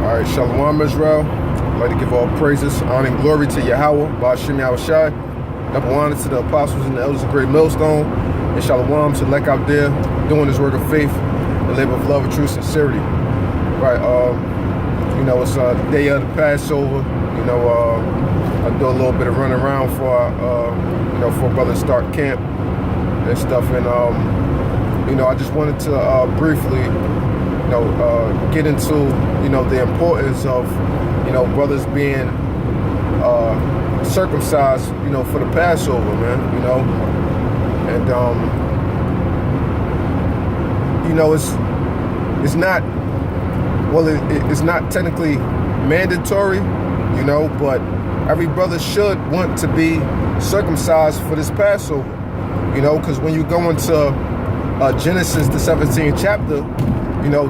All right, Shalom Israel. I'd like to give all praises, honor, and glory to Yahweh, Ba'ashem Yahushai. Double honor to the apostles and the elders of Great Millstone. And Shalom to Lek out there doing this work of faith and labor of love and true sincerity. Right, it's the day of the Passover. I do a little bit of running around for brothers start camp and stuff. And, I just wanted to briefly get into, the importance of, brothers being circumcised, for the Passover, man, and, it's not, well, it's not technically mandatory, but every brother should want to be circumcised for this Passover, because when you go into Genesis, the 17th chapter,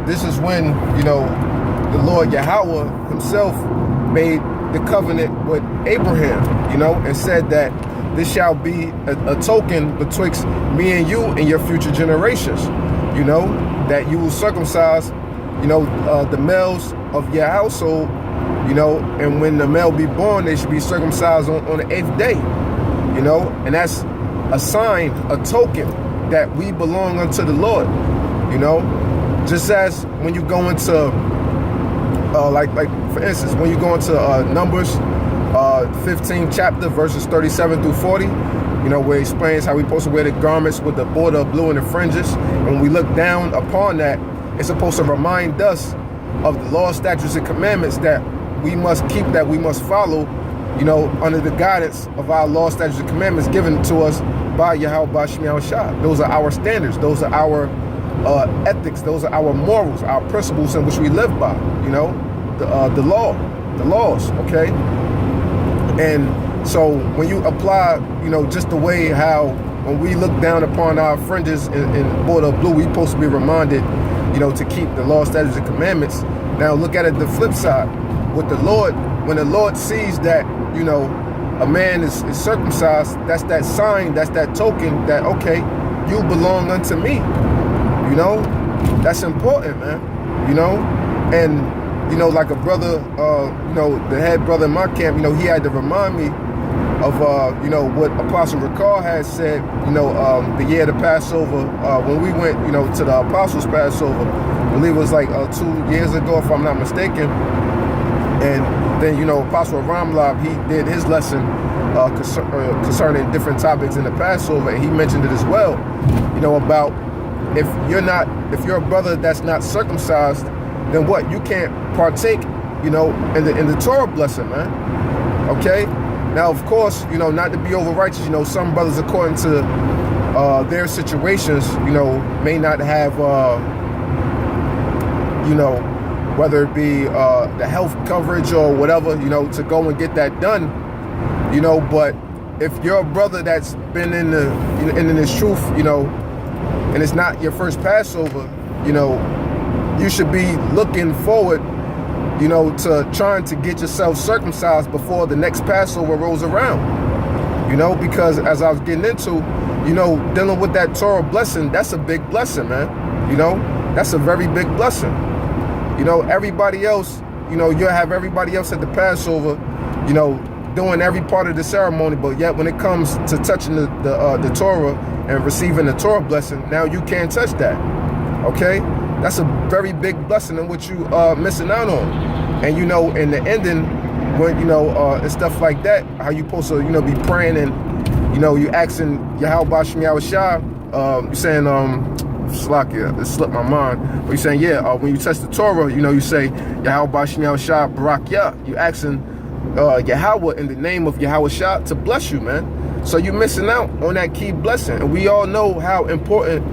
this is when, the Lord Yahweh himself made the covenant with Abraham, and said that this shall be a token betwixt me and you and your future generations, that you will circumcise, the males of your household, and when the male be born, they should be circumcised on the 8th day, and that's a sign, a token that we belong unto the Lord, just as when you go into, like for instance, when you go into Numbers 15th chapter, verses 37 through 40, where it explains how we're supposed to wear the garments with the border of blue and the fringes. And when we look down upon that, it's supposed to remind us of the law, statutes, and commandments that we must keep, that we must follow, under the guidance of our law, statutes, and commandments given to us by Yahweh, Ba'ashem Yahushai. Those are our standards. Those are our ethics. Those are our morals, our principles in which we live by, the laws, okay? And so when you apply, just the way how when we look down upon our fringes in border of blue, we're supposed to be reminded, to keep the law, statutes, and commandments. Now look at it the flip side. With the Lord, when the Lord sees that, a man is circumcised, that's that sign, that's that token that, okay, you belong unto me. That's important, man. And like a brother, the head brother in my camp, he had to remind me of, what Apostle Ricard had said, the year of the Passover, when we went, to the Apostles' Passover, I believe it was like 2 years ago, if I'm not mistaken. And then, Apostle Ramlab, he did his lesson concerning different topics in the Passover, and he mentioned it as well, about if you're a brother that's not circumcised, then what? You can't partake, in the Torah blessing, man. Okay? Now, of course, not to be over righteous, some brothers, according to their situations, may not have, whether it be the health coverage or whatever, to go and get that done, but if you're a brother that's been in this truth, and it's not your first Passover, you should be looking forward, to trying to get yourself circumcised before the next Passover rolls around, because as I was getting into, dealing with that Torah blessing, that's a big blessing, man. That's a very big blessing. Everybody else, you'll have everybody else at the Passover, doing every part of the ceremony, but yet when it comes to touching the Torah and receiving the Torah blessing, now you can't touch that, okay? That's a very big blessing in which you missing out on. And, in the ending, when, and stuff like that, how you supposed to, be praying and, you asking Yahweh, Ba'ashem Yahushai, you saying, Slakia, it slipped my mind. But you're saying, when you touch the Torah, you say, Yahweh Ba'ashem Yahushai Barak Yah. You asking Yahweh in the name of Yahweh Shah to bless you, man. So you're missing out on that key blessing. And we all know how important,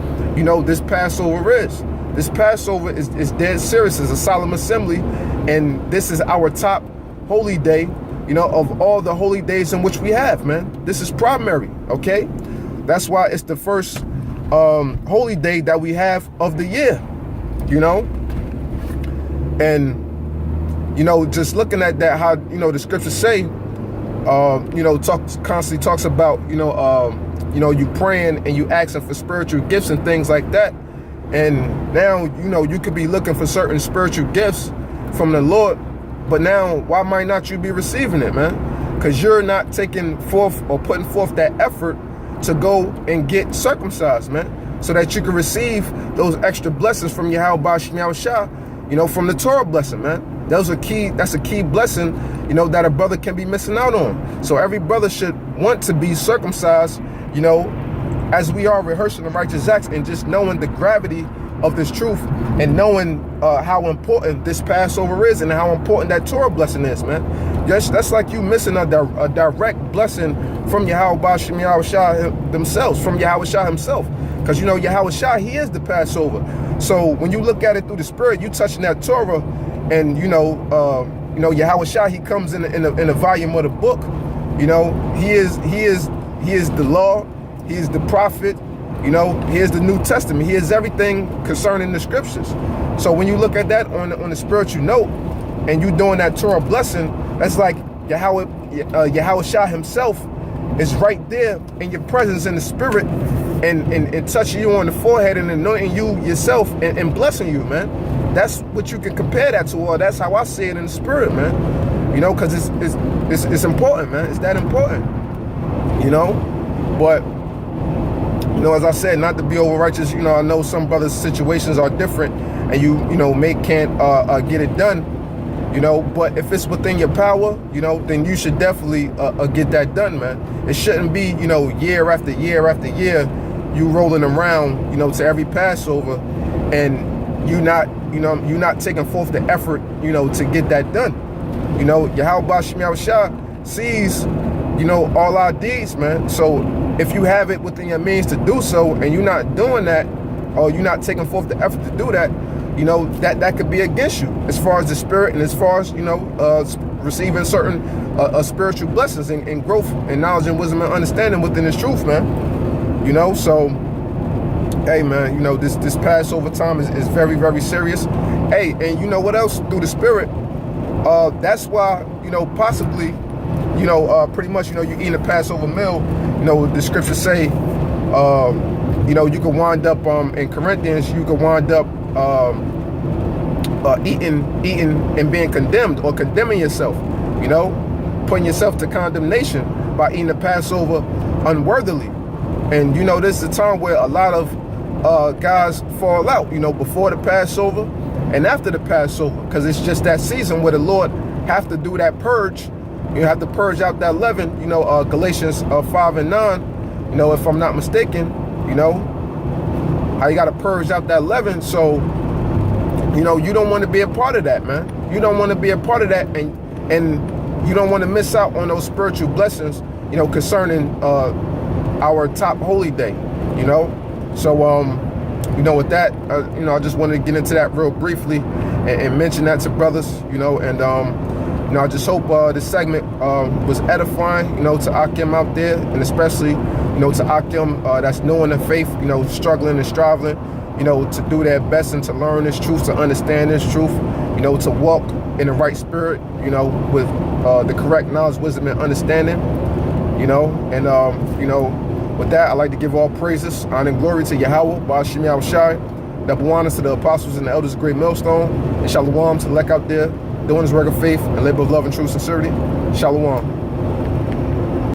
this Passover is. This Passover is dead serious. It's a solemn assembly. And this is our top holy day, of all the holy days in which we have, man. This is primary, okay? That's why it's the first holy day that we have of the year, and just looking at that, how the scriptures say, constantly talks about you praying and you asking for spiritual gifts and things like that. And now you could be looking for certain spiritual gifts from the Lord, but now why might not you be receiving it, man? Because you're not taking forth or putting forth that effort to go and get circumcised, man, so that you can receive those extra blessings from Yahweh Shem Yahushua, from the Torah blessing, man. That's a key blessing, that a brother can be missing out on. So every brother should want to be circumcised, as we are rehearsing the righteous acts and just knowing the gravity of this truth and knowing how important this Passover is and how important that Torah blessing is, man. That's like you missing a direct blessing from Yahweh Shem Yahushua themselves, from Yahushua himself. Because Yahushua, he is the Passover. So when you look at it through the Spirit, you touching that Torah, and Yahushua, he comes in a volume of the book. He is the law, he is the prophet. He is the New Testament. He is everything concerning the scriptures. So when you look at that on the spiritual note, and you doing that Torah blessing, that's like Yahushua himself is right there in your presence in the spirit, and touching you on the forehead and anointing you yourself and blessing you, man. That's what you can compare that to, or that's how I see it in the spirit, man. Because it's important, man. It's that important. But as I said, not to be over righteous, I know some brothers' situations are different, and can't get it done, but if it's within your power, then you should definitely get that done, man. It shouldn't be, year after year after year, you rolling around, to every Passover, and you're not taking forth the effort, to get that done. Yahweh Shem Yahushua sees, all our deeds, man. So if you have it within your means to do so, and you're not doing that, or you're not taking forth the effort to do that, that could be against you as far as the spirit, and as far as receiving certain spiritual blessings and growth and knowledge and wisdom and understanding within this truth, man. So hey, man, this Passover time is very, very serious. Hey, and what else? Through the spirit, that's why possibly pretty much you eating a Passover meal, the scriptures say you can wind up in Corinthians, you can wind up eating and being condemned, or condemning yourself, putting yourself to condemnation by eating the Passover unworthily. And this is a time where a lot of guys fall out, before the Passover and after the Passover, because it's just that season where the Lord have to do that purge. You have to purge out that leaven, Galatians 5 and 9, if I'm not mistaken, how you got to purge out that leaven. So, you don't want to be a part of that, man. You don't want to be a part of that, and you don't want to miss out on those spiritual blessings, concerning our top holy day, So, with that, I just wanted to get into that real briefly and mention that to brothers, and I just hope this segment was edifying, to Akim out there, and especially, to Akim that's new in the faith, struggling and striving, to do their best and to learn this truth, to understand this truth, to walk in the right spirit, with the correct knowledge, wisdom, and understanding, with that, I'd like to give all praises, honor, and glory to Yahweh, Ba'ashem Yahushai, double honors to the apostles and the elders of Great Millstone, and shalom to the elect out there, doing his work of faith and labor of love and true sincerity. Shalom.